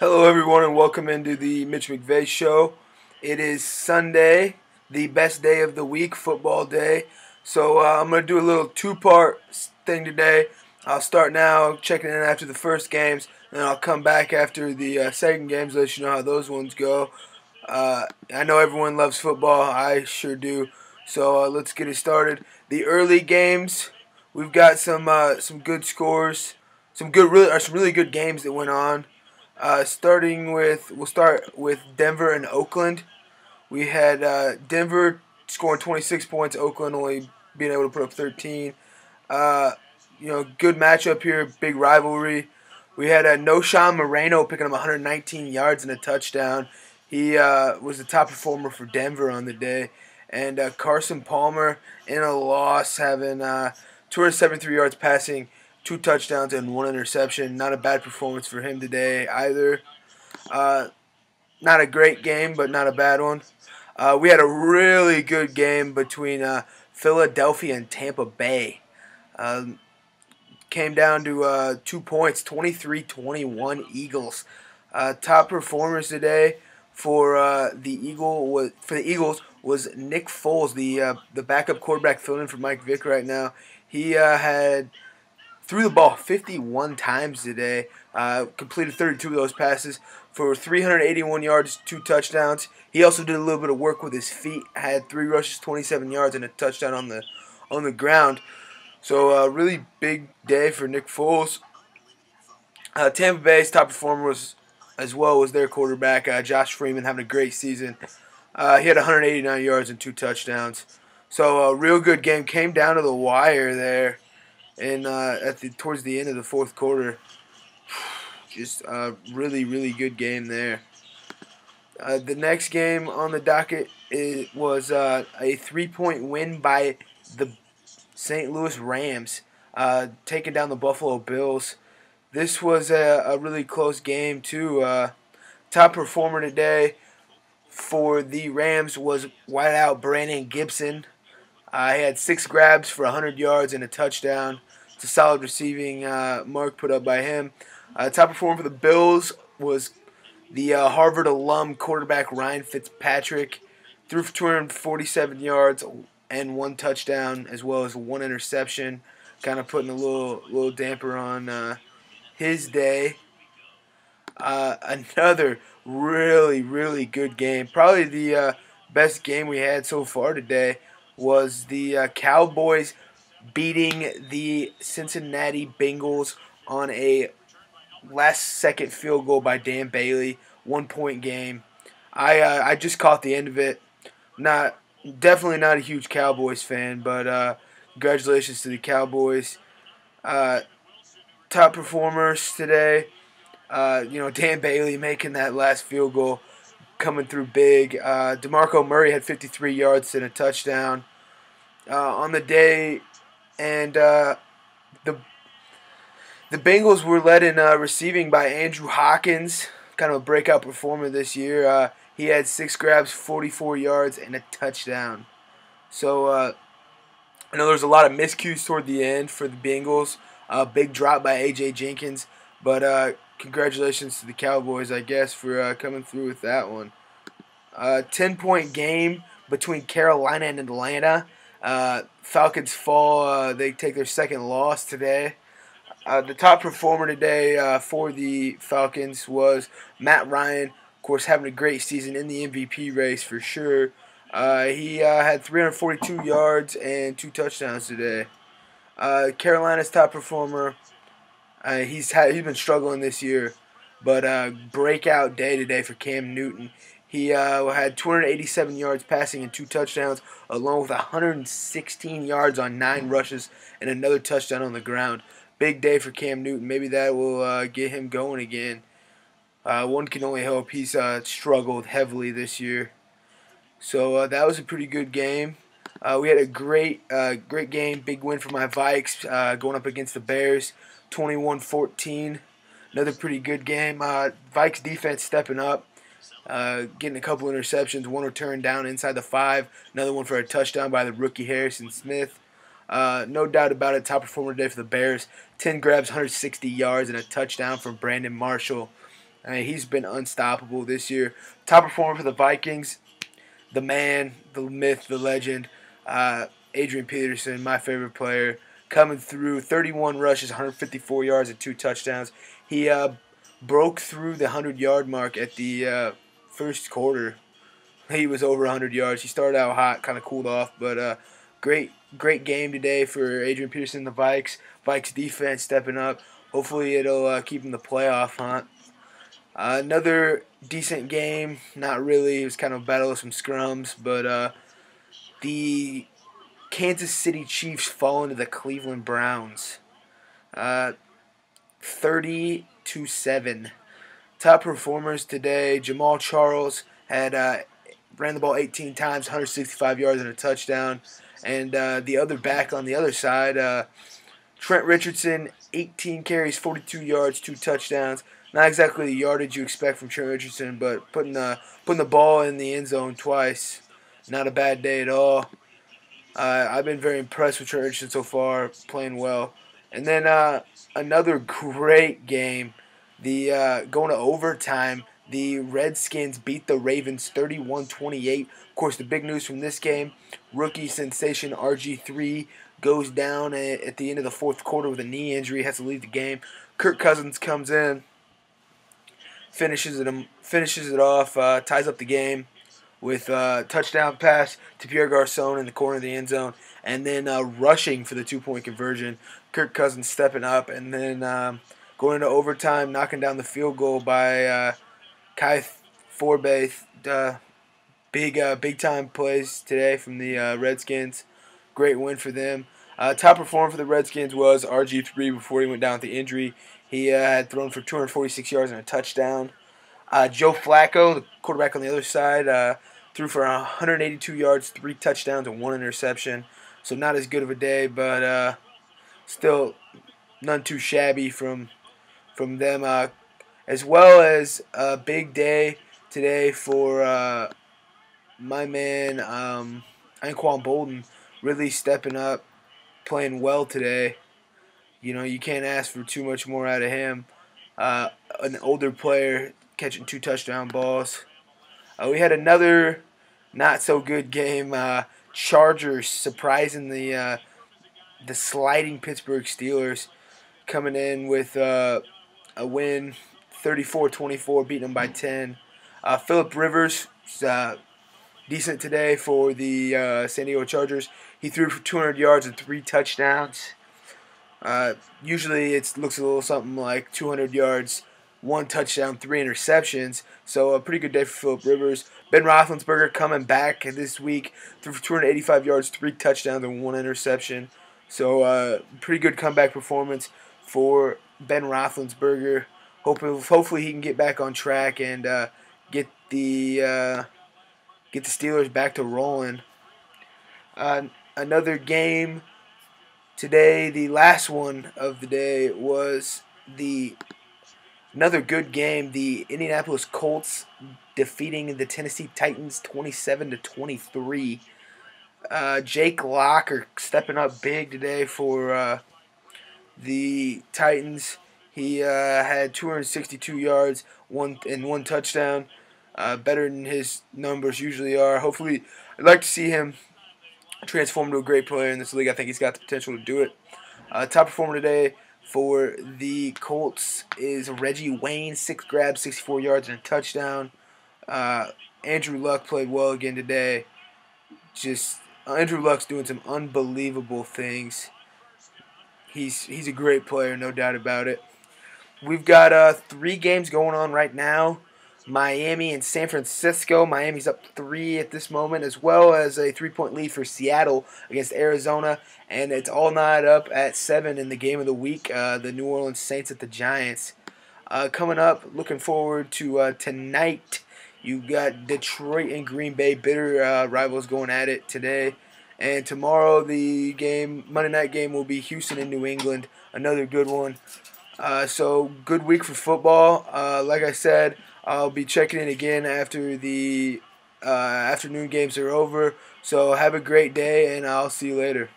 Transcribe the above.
Hello, everyone, and welcome into the Mitch McVey Show. It is Sunday, the best day of the week, football day. So I'm going to do a little two-part thing today. I'll start now, checking in after the first games, and then I'll come back after the second games, let you know how those ones go. I know everyone loves football. I sure do. So let's get it started. The early games, we've got some good scores, some really good games that went on. We'll start with Denver and Oakland. We had Denver scoring 26 points, Oakland only being able to put up 13. Uh, Good matchup here, big rivalry. We had Noshan Moreno picking up 119 yards and a touchdown. He was the top performer for Denver on the day. And Carson Palmer in a loss, having 273 yards passing, 2 touchdowns, and 1 interception. Not a bad performance for him today either. Uh, Not a great game, but not a bad one. We had a really good game between Philadelphia and Tampa Bay. Came down to 2 points, 23-21 Eagles. Top performers today for the Eagles was Nick Foles, the backup quarterback filling in for Mike Vick right now. He had threw the ball 51 times today. Completed 32 of those passes for 381 yards, 2 touchdowns. He also did a little bit of work with his feet. Had 3 rushes, 27 yards, and a touchdown on the ground. So really big day for Nick Foles. Tampa Bay's top performer was their quarterback, Josh Freeman, having a great season. He had 189 yards and 2 touchdowns. So a real good game. Came down to the wire there, and towards the end of the fourth quarter. Just a really good game there. The next game on the docket was a 3-point win by the St. Louis Rams, taking down the Buffalo Bills. This was a really close game too. Top performer today for the Rams was wideout Brandon Gibson. He had 6 grabs for 100 yards and a touchdown. It's a solid receiving mark put up by him. Top performer for the Bills was the Harvard alum quarterback Ryan Fitzpatrick. Threw for 247 yards and 1 touchdown, as well as 1 interception. Kind of putting a little damper on his day. Another really good game. Probably the best game we had so far today was the Cowboys beating the Cincinnati Bengals on a last-second field goal by Dan Bailey. 1-point game. I just caught the end of it. Definitely not a huge Cowboys fan, but congratulations to the Cowboys. Top performers today. Dan Bailey making that last field goal, coming through big. DeMarco Murray had 53 yards and a touchdown on the day, and the Bengals were led in receiving by Andrew Hawkins, kind of a breakout performer this year. He had 6 grabs, 44 yards, and a touchdown. So I know there's a lot of miscues toward the end for the Bengals. Big drop by A.J. Jenkins, but congratulations to the Cowboys, I guess, for coming through with that one. 10-point game between Carolina and Atlanta. Falcons fall. They take their second loss today. The top performer today for the Falcons was Matt Ryan. Of course, having a great season in the MVP race for sure. He had 342 yards and 2 touchdowns today. Carolina's top performer, he's been struggling this year, but breakout day today for Cam Newton. He had 287 yards passing and 2 touchdowns, along with 116 yards on 9 rushes and another touchdown on the ground. Big day for Cam Newton. Maybe that will get him going again. One can only hope. He's struggled heavily this year. So that was a pretty good game. We had a great game. Big win for my Vikes going up against the Bears, 21-14. Another pretty good game. Vikes defense stepping up, getting a couple interceptions. 1 return down inside the 5. Another one for a touchdown by the rookie Harrison Smith. No doubt about it, top performer today for the Bears. 10 grabs, 160 yards, and a touchdown from Brandon Marshall. I mean, he's been unstoppable this year. Top performer for the Vikings, the man, the myth, the legend, Adrian Peterson, my favorite player, coming through 31 rushes, 154 yards, and 2 touchdowns. He broke through the 100-yard mark at the first quarter. He was over 100 yards. He started out hot, kind of cooled off, but great game today for Adrian Peterson, the Vikes. Vikes defense stepping up. Hopefully it'll keep him the playoff hunt. Another decent game. Not really. It was kind of a battle of some scrums, but the Kansas City Chiefs fall into the Cleveland Browns. 30-7. Top performers today: Jamal Charles had ran the ball 18 times, 165 yards and a touchdown. And the other back on the other side, Trent Richardson, 18 carries, 42 yards, 2 touchdowns. Not exactly the yardage you expect from Trent Richardson, but putting the ball in the end zone twice. Not a bad day at all. I've been very impressed with Trent Richardson so far, playing well. And then another great game. The going to overtime, the Redskins beat the Ravens 31-28. Of course, the big news from this game, rookie sensation RG3 goes down at the end of the fourth quarter with a knee injury, has to leave the game. Kirk Cousins comes in, finishes it off, ties up the game with a touchdown pass to Pierre Garçon in the corner of the end zone, and then rushing for the 2-point conversion. Kirk Cousins stepping up, and then going into overtime, knocking down the field goal by Kai Forbath. Big time plays today from the Redskins. Great win for them. Top performer for the Redskins was RG3 before he went down with the injury. He had thrown for 246 yards and a touchdown. Joe Flacco, the quarterback on the other side, threw for 182 yards, 3 touchdowns, and 1 interception. So not as good of a day, but still none too shabby from them. As well as a big day today for my man Anquan Bolden, really stepping up, playing well today. You know, you can't ask for too much more out of him. An older player catching 2 touchdown balls. We had another not so good game. Chargers surprising the sliding Pittsburgh Steelers, coming in with a win, 34-24, beating them by 10. Phillip Rivers, decent today for the San Diego Chargers. He threw for 200 yards and 3 touchdowns. Usually it looks a little something like 200 yards, 1 touchdown, 3 interceptions. So a pretty good day for Phillip Rivers. Ben Roethlisberger coming back this week, threw for 285 yards, 3 touchdowns, and 1 interception. So pretty good comeback performance for Ben Roethlisberger. Hopefully he can get back on track and get the Steelers back to rolling. Another game today, the last one of the day, was another good game. The Indianapolis Colts defeating the Tennessee Titans 27-23. Jake Locker stepping up big today for the Titans. He had 262 yards, and 1 touchdown. Better than his numbers usually are. Hopefully, I'd like to see him transform into a great player in this league. I think he's got the potential to do it. Top performer today for the Colts is Reggie Wayne, 6 grabs, 64 yards, and a touchdown. Andrew Luck played well again today. Andrew Luck's doing some unbelievable things. He's a great player, no doubt about it. We've got 3 games going on right now. Miami and San Francisco. Miami's up 3 at this moment, as well as a 3-point lead for Seattle against Arizona. And it's all knotted up at 7 in the game of the week, the New Orleans Saints at the Giants. Coming up, looking forward to tonight. You've got Detroit and Green Bay, bitter rivals going at it today. And tomorrow, the Monday night game, will be Houston and New England. Another good one. So, good week for football. Like I said, I'll be checking in again after the afternoon games are over. So, have a great day, and I'll see you later.